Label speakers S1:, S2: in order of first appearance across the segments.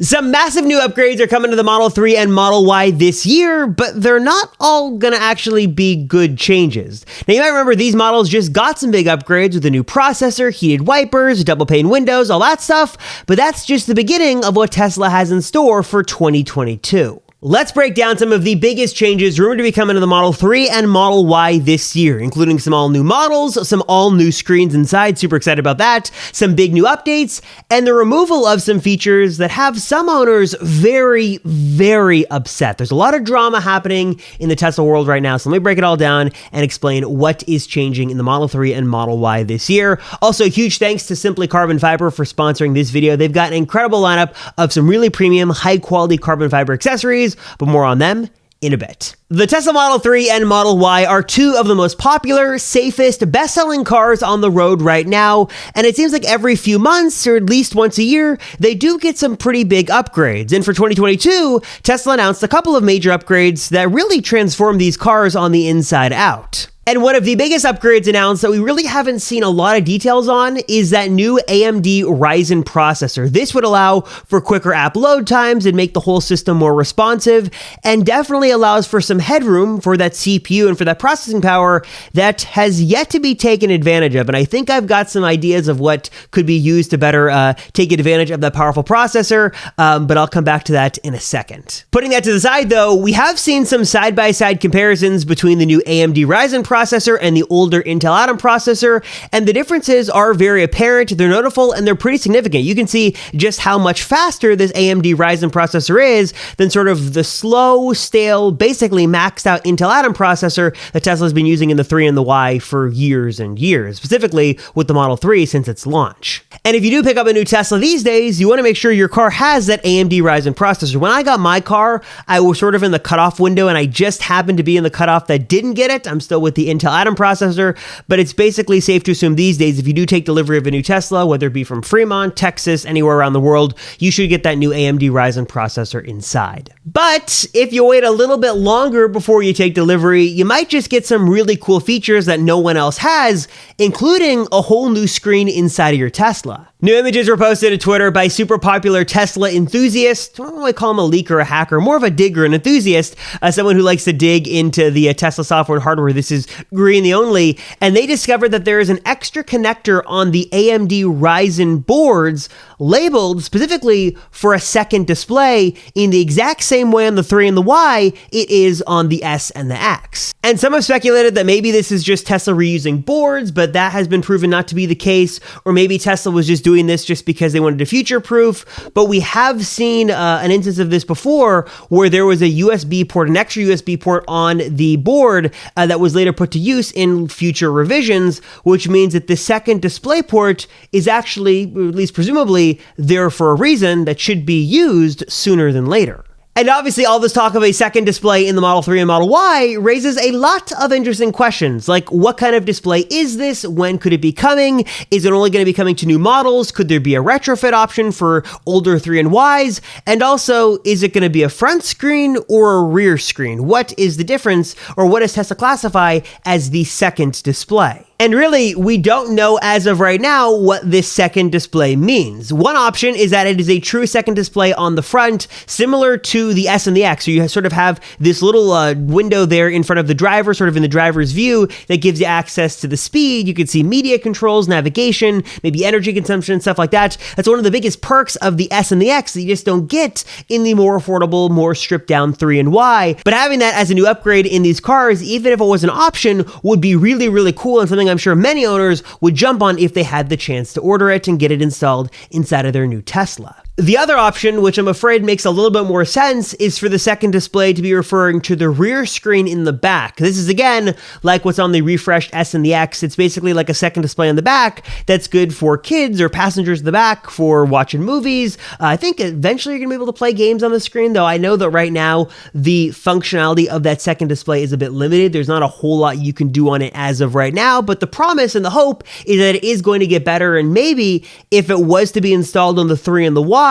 S1: Some massive new upgrades are coming to the Model 3 and Model Y this year, but they're not all gonna actually be good changes. Now you might remember these models just got some big upgrades with a new processor, heated wipers, double pane windows, all that stuff, but that's just the beginning of what Tesla has in store for 2022. Let's break down some of the biggest changes rumored to be coming to the Model 3 and Model Y this year, including some all-new models, some all-new screens inside, super excited about that, some big new updates, and the removal of some features that have some owners very, very upset. There's a lot of drama happening in the Tesla world right now, so let me break it all down and explain what is changing in the Model 3 and Model Y this year. Also, huge thanks to Simply Carbon Fiber for sponsoring this video. They've got an incredible lineup of some really premium, high-quality carbon fiber accessories, but more on them in a bit. The Tesla Model 3 and Model Y are two of the most popular, safest, best-selling cars on the road right now, and it seems like every few months, or at least once a year, they do get some pretty big upgrades. And for 2022, Tesla announced a couple of major upgrades that really transform these cars on the inside out. And one of the biggest upgrades announced that we really haven't seen a lot of details on is that new AMD Ryzen processor. This would allow for quicker app load times and make the whole system more responsive, and definitely allows for some headroom for that CPU and for that processing power that has yet to be taken advantage of. And I think I've got some ideas of what could be used to better take advantage of that powerful processor, but I'll come back to that in a second. Putting that to the side though, we have seen some side-by-side comparisons between the new AMD Ryzen processor and the older Intel Atom processor, and the differences are very apparent, they're noticeable, and they're pretty significant. You can see just how much faster this AMD Ryzen processor is than sort of the slow, stale, basically maxed out Intel Atom processor that Tesla's been using in the 3 and the Y for years and years, specifically with the Model 3 since its launch. And if you do pick up a new Tesla these days, you want to make sure your car has that AMD Ryzen processor. When I got my car, I was sort of in the cutoff window, and I just happened to be in the cutoff that didn't get it. I'm still with the Intel Atom processor, but it's basically safe to assume these days if you do take delivery of a new Tesla, whether it be from Fremont, Texas, anywhere around the world, you should get that new AMD Ryzen processor inside. But if you wait a little bit longer before you take delivery, you might just get some really cool features that no one else has, including a whole new screen inside of your Tesla. New images were posted to Twitter by super popular Tesla enthusiast. I don't really call him a leaker or a hacker, more of a digger, an enthusiast, someone who likes to dig into the Tesla software and hardware. This is green the only. And they discovered that there is an extra connector on the AMD Ryzen boards labeled specifically for a second display in the exact same way on the 3 and the Y it is on the S and the X. And some have speculated that maybe this is just Tesla reusing boards, but that has been proven not to be the case, or maybe Tesla was just doing this just because they wanted to future-proof. But we have seen an instance of this before where there was a USB port, an extra USB port on the board that was later put to use in future revisions, which means that the second display port is actually, at least presumably, there for a reason that should be used sooner than later. And obviously all this talk of a second display in the Model 3 and Model Y raises a lot of interesting questions, like what kind of display is this? When could it be coming? Is it only going to be coming to new models? Could there be a retrofit option for older 3 and Ys? And also, is it going to be a front screen or a rear screen? What is the difference, or what does Tesla classify as the second display? And really, we don't know as of right now what this second display means. One option is that it is a true second display on the front, similar to the S and the X. So you sort of have this little window there in front of the driver, sort of in the driver's view, that gives you access to the speed. You can see media controls, navigation, maybe energy consumption, stuff like that. That's one of the biggest perks of the S and the X that you just don't get in the more affordable, more stripped down 3 and Y. But having that as a new upgrade in these cars, even if it was an option, would be really, really cool, and something I'm sure many owners would jump on if they had the chance to order it and get it installed inside of their new Tesla. The other option, which I'm afraid makes a little bit more sense, is for the second display to be referring to the rear screen in the back. This is, again, like what's on the refreshed S and the X. It's basically like a second display on the back that's good for kids or passengers in the back for watching movies. I think eventually you're going to be able to play games on the screen, though I know that right now the functionality of that second display is a bit limited. There's not a whole lot you can do on it as of right now, but the promise and the hope is that it is going to get better, and maybe if it was to be installed on the 3 and the Y,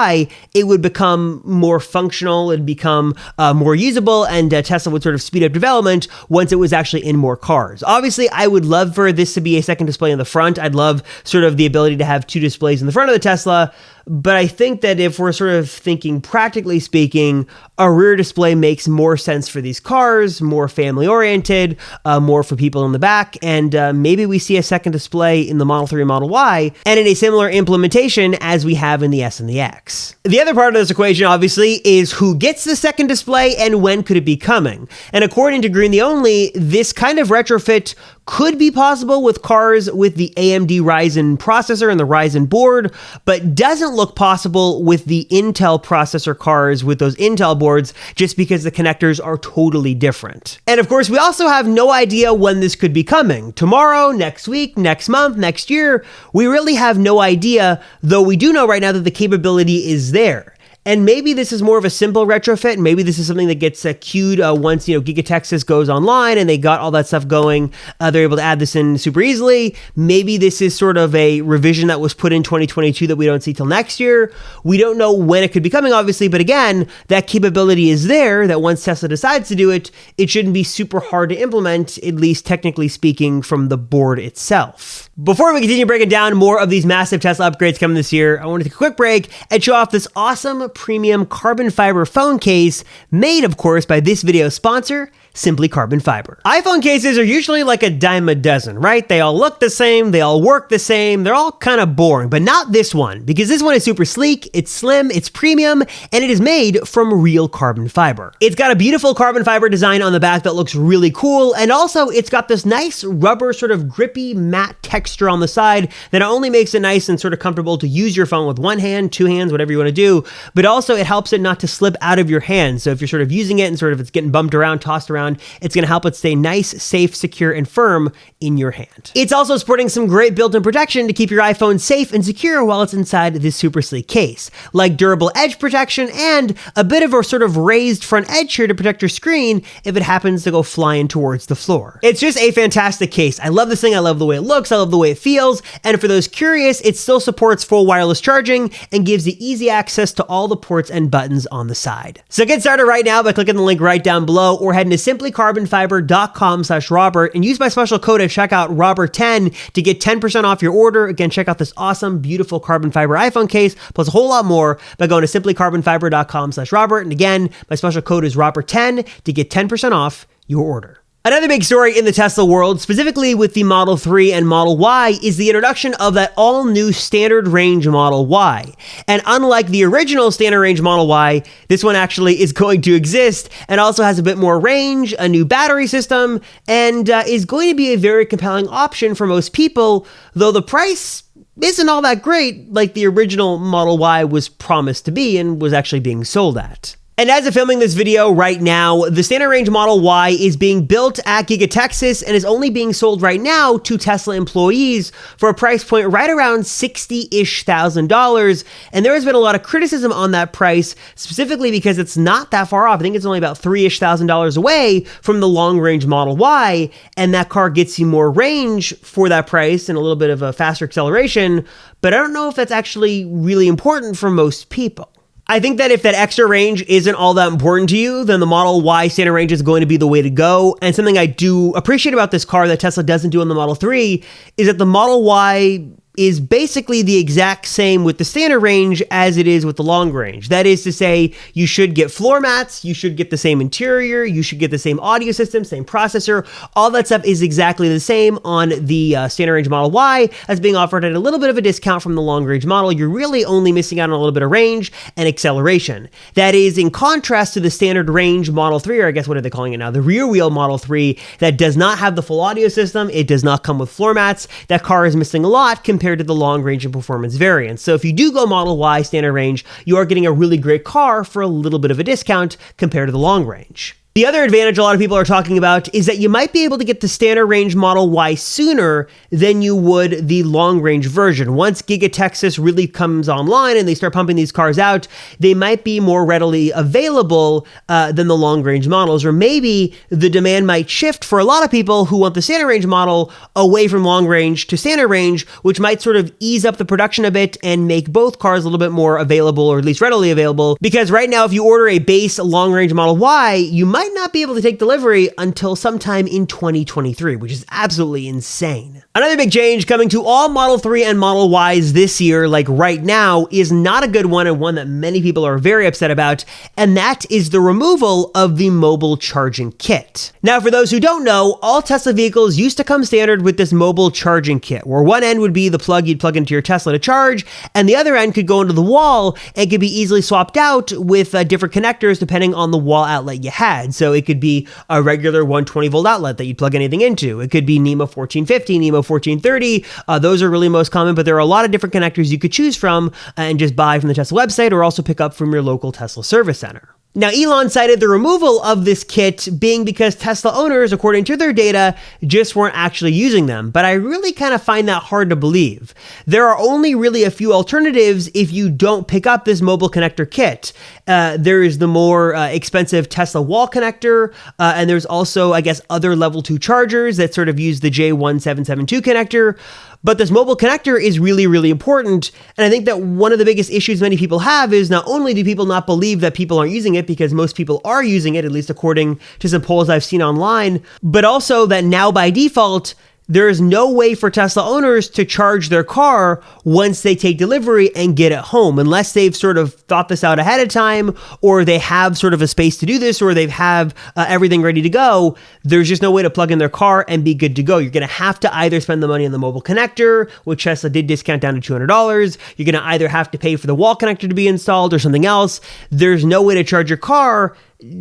S1: it would become more functional, it'd become more usable, and Tesla would sort of speed up development once it was actually in more cars. Obviously, I would love for this to be a second display in the front. I'd love sort of the ability to have two displays in the front of the Tesla, but I think that if we're sort of thinking practically speaking, a rear display makes more sense for these cars, more family oriented, more for people in the back, and maybe we see a second display in the Model 3 and Model Y, and in a similar implementation as we have in the S and the X. The other part of this equation, obviously, is who gets the second display and when could it be coming. And according to Green the Only, this kind of retrofit could be possible with cars with the AMD Ryzen processor and the Ryzen board, but doesn't look possible with the Intel processor cars with those Intel boards, just because the connectors are totally different. And of course, we also have no idea when this could be coming. Tomorrow, next week, next month, next year, we really have no idea, though we do know right now that the capability is there. And maybe this is more of a simple retrofit. Maybe this is something that gets queued once, Giga Texas goes online and they got all that stuff going. They're able to add this in super easily. Maybe this is sort of a revision that was put in 2022 that we don't see till next year. We don't know when it could be coming, obviously, but again, that capability is there, that once Tesla decides to do it, it shouldn't be super hard to implement, at least technically speaking, from the board itself. Before we continue breaking down more of these massive Tesla upgrades coming this year, I want to take a quick break and show off this awesome premium carbon fiber phone case made, of course, by this video sponsor, Simply Carbon Fiber. iPhone cases are usually like a dime a dozen, right? They all look the same, they all work the same, they're all kind of boring, but not this one, because this one is super sleek, it's slim, it's premium, and it is made from real carbon fiber. It's got a beautiful carbon fiber design on the back that looks really cool, and also it's got this nice rubber sort of grippy matte texture on the side that not only makes it nice and sort of comfortable to use your phone with one hand, two hands, whatever you want to do, but also it helps it not to slip out of your hand. So if you're sort of using it and sort of it's getting bumped around, tossed around, it's going to help it stay nice, safe, secure, and firm in your hand. It's also sporting some great built-in protection to keep your iPhone safe and secure while it's inside this super sleek case, like durable edge protection and a bit of a sort of raised front edge here to protect your screen if it happens to go flying towards the floor. It's just a fantastic case. I love this thing. I love the way it looks. I love the way it feels. And for those curious, it still supports full wireless charging and gives you easy access to all the ports and buttons on the side. So get started right now by clicking the link right down below or heading to simplycarbonfiber.com/Robert and use my special code at checkout Robert10 to get 10% off your order. Again, check out this awesome, beautiful carbon fiber iPhone case, plus a whole lot more by going to simplycarbonfiber.com/Robert. And again, my special code is Robert10 to get 10% off your order. Another big story in the Tesla world, specifically with the Model 3 and Model Y, is the introduction of that all-new standard range Model Y. And unlike the original standard range Model Y, this one actually is going to exist and also has a bit more range, a new battery system, and is going to be a very compelling option for most people, though the price isn't all that great like the original Model Y was promised to be and was actually being sold at. And as of filming this video right now, the standard range Model Y is being built at Giga Texas and is only being sold right now to Tesla employees for a price point right around $60,000. And there has been a lot of criticism on that price, specifically because it's not that far off. I think it's only about $3,000 away from the long range Model Y. And that car gets you more range for that price and a little bit of a faster acceleration. But I don't know if that's actually really important for most people. I think that if that extra range isn't all that important to you, then the Model Y standard range is going to be the way to go. And something I do appreciate about this car that Tesla doesn't do on the Model 3 is that the Model Y is basically the exact same with the standard range as it is with the long range. That is to say, you should get floor mats, you should get the same interior, you should get the same audio system, same processor. All that stuff is exactly the same on the standard range Model Y as being offered at a little bit of a discount from the long range model. You're really only missing out on a little bit of range and acceleration. That is in contrast to the standard range Model 3, or I guess what are they calling it now? The rear wheel Model 3 that does not have the full audio system. It does not come with floor mats. That car is missing a lot compared to the long range and performance variants. So if you do go Model Y standard range, you are getting a really great car for a little bit of a discount compared to the long range. The other advantage a lot of people are talking about is that you might be able to get the standard range Model Y sooner than you would the long range version. Once Giga Texas really comes online and they start pumping these cars out, they might be more readily available than the long range models, or maybe the demand might shift for a lot of people who want the standard range model away from long range to standard range, which might sort of ease up the production a bit and make both cars a little bit more available, or at least readily available. Because right now, if you order a base long range Model Y, you might not be able to take delivery until sometime in 2023, which is absolutely insane. Another big change coming to all Model 3 and Model Ys this year, like right now, is not a good one and one that many people are very upset about, and that is the removal of the mobile charging kit. Now, for those who don't know, all Tesla vehicles used to come standard with this mobile charging kit, where one end would be the plug you'd plug into your Tesla to charge, and the other end could go into the wall and could be easily swapped out with different connectors depending on the wall outlet you had. So it could be a regular 120 volt outlet that you'd plug anything into. It could be NEMO 1450, NEMO 1430. Those are really most common, but there are a lot of different connectors you could choose from and just buy from the Tesla website or also pick up from your local Tesla service center. Now, Elon cited the removal of this kit being because Tesla owners, according to their data, just weren't actually using them. But I really kind of find that hard to believe. There are only really a few alternatives if you don't pick up this mobile connector kit. There is the more expensive Tesla wall connector, and there's also, I guess, other level 2 chargers that sort of use the J1772 connector. But this mobile connector is really, really important. And I think that one of the biggest issues many people have is not only do people not believe that people aren't using it, because most people are using it, at least according to some polls I've seen online, but also that now by default, there is no way for Tesla owners to charge their car once they take delivery and get it home, unless they've sort of thought this out ahead of time, or they have sort of a space to do this, or they have everything ready to go. There's just no way to plug in their car and be good to go. You're going to have to either spend the money on the mobile connector, which Tesla did discount down to $200. You're going to either have to pay for the wall connector to be installed or something else. There's no way to charge your car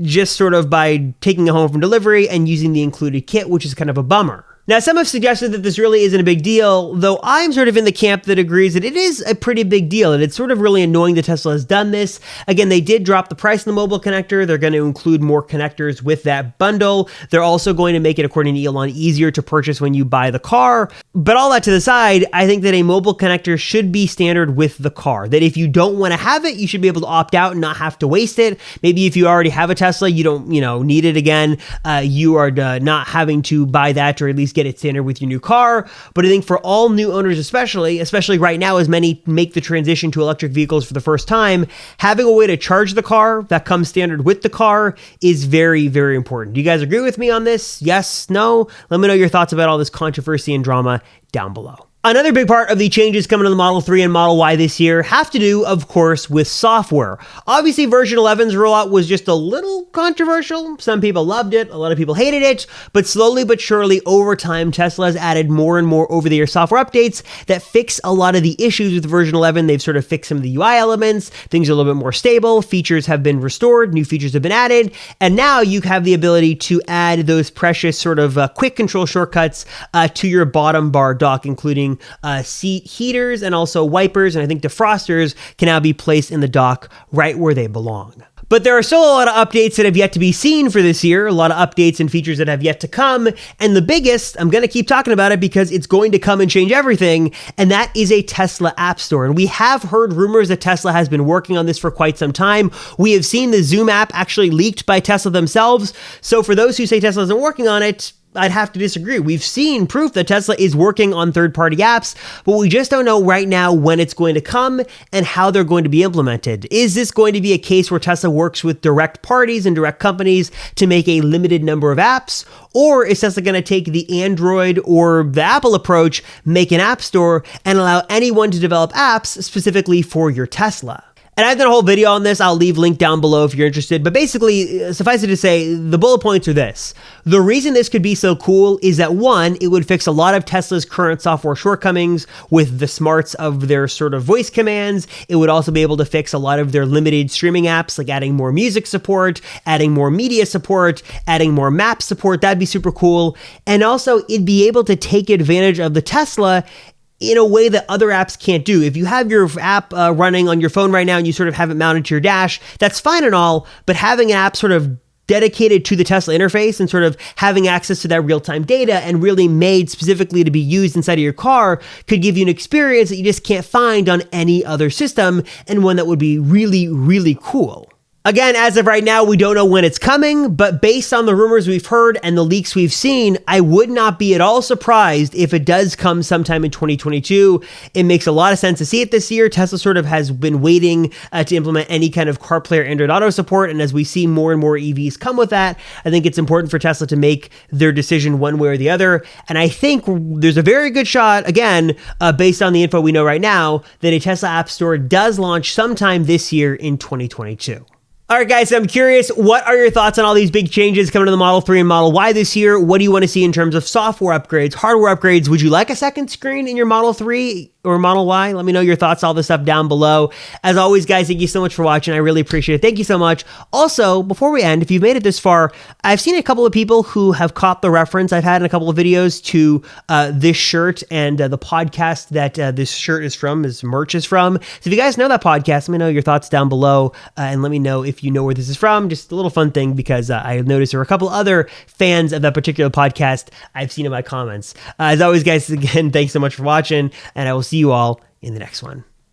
S1: just sort of by taking it home from delivery and using the included kit, which is kind of a bummer. Now, some have suggested that this really isn't a big deal, though I'm sort of in the camp that agrees that it is a pretty big deal, and it's sort of really annoying that Tesla has done this. Again, they did drop the price on the mobile connector. They're going to include more connectors with that bundle. They're also going to make it, according to Elon, easier to purchase when you buy the car. But all that to the side, I think that a mobile connector should be standard with the car, that if you don't want to have it, you should be able to opt out and not have to waste it. Maybe if you already have a Tesla, you don't, need it again. You are not having to buy that, or at least get it standard with your new car. But I think for all new owners, especially right now as many make the transition to electric vehicles for the first time, having a way to charge the car that comes standard with the car is very, very important. Do you guys agree with me on this? Yes? No? Let me know your thoughts about all this controversy and drama down below. Another big part of the changes coming to the Model 3 and Model Y this year have to do, of course, with software. Obviously, version 11's rollout was just a little controversial. Some people loved it, a lot of people hated it, but slowly but surely over time, Tesla has added more and more over-the-air software updates that fix a lot of the issues with version 11. They've sort of fixed some of the UI elements, things are a little bit more stable, features have been restored, new features have been added, and now you have the ability to add those precious sort of quick control shortcuts to your bottom bar dock, including seat heaters and also wipers, and I think defrosters can now be placed in the dock right where they belong. But there are still a lot of updates that have yet to be seen for this year, a lot of updates and features that have yet to come, and the biggest, I'm going to keep talking about it because it's going to come and change everything, and that is a Tesla App Store. And we have heard rumors that Tesla has been working on this for quite some time. We have seen the Zoom app actually leaked by Tesla themselves, so for those who say Tesla isn't working on it, I'd have to disagree. We've seen proof that Tesla is working on third-party apps, but we just don't know right now when it's going to come and how they're going to be implemented. Is this going to be a case where Tesla works with direct parties and direct companies to make a limited number of apps? Or is Tesla going to take the Android or the Apple approach, make an app store, and allow anyone to develop apps specifically for your Tesla? And I've done a whole video on this. I'll leave a link down below if you're interested. But basically, suffice it to say, the bullet points are this. The reason this could be so cool is that, one, it would fix a lot of Tesla's current software shortcomings with the smarts of their sort of voice commands. It would also be able to fix a lot of their limited streaming apps, like adding more music support, adding more media support, adding more map support. That'd be super cool. And also, it'd be able to take advantage of the Tesla in a way that other apps can't do. If you have your app running on your phone right now and you sort of have it mounted to your dash, that's fine and all, but having an app sort of dedicated to the Tesla interface and sort of having access to that real-time data and really made specifically to be used inside of your car could give you an experience that you just can't find on any other system, and one that would be really, really cool. Again, as of right now, we don't know when it's coming, but based on the rumors we've heard and the leaks we've seen, I would not be at all surprised if it does come sometime in 2022. It makes a lot of sense to see it this year. Tesla sort of has been waiting to implement any kind of CarPlay or Android Auto support, and as we see more and more EVs come with that, I think it's important for Tesla to make their decision one way or the other, and I think there's a very good shot, again, based on the info we know right now, that a Tesla App Store does launch sometime this year in 2022. All right, guys, I'm curious, what are your thoughts on all these big changes coming to the Model 3 and Model Y this year? What do you want to see in terms of software upgrades, hardware upgrades? Would you like a second screen in your Model 3 or Model Y? Let me know your thoughts, all this stuff down below. As always, guys, thank you so much for watching. I really appreciate it. Thank you so much. Also, before we end, if you've made it this far, I've seen a couple of people who have caught the reference I've had in a couple of videos to this shirt and the podcast that this shirt is from, this merch is from. So if you guys know that podcast, let me know your thoughts down below and let me know if you know where this is from. Just a little fun thing because I noticed there were a couple other fans of that particular podcast I've seen in my comments. As always, guys, again, thanks so much for watching, and I will see you all in the next one.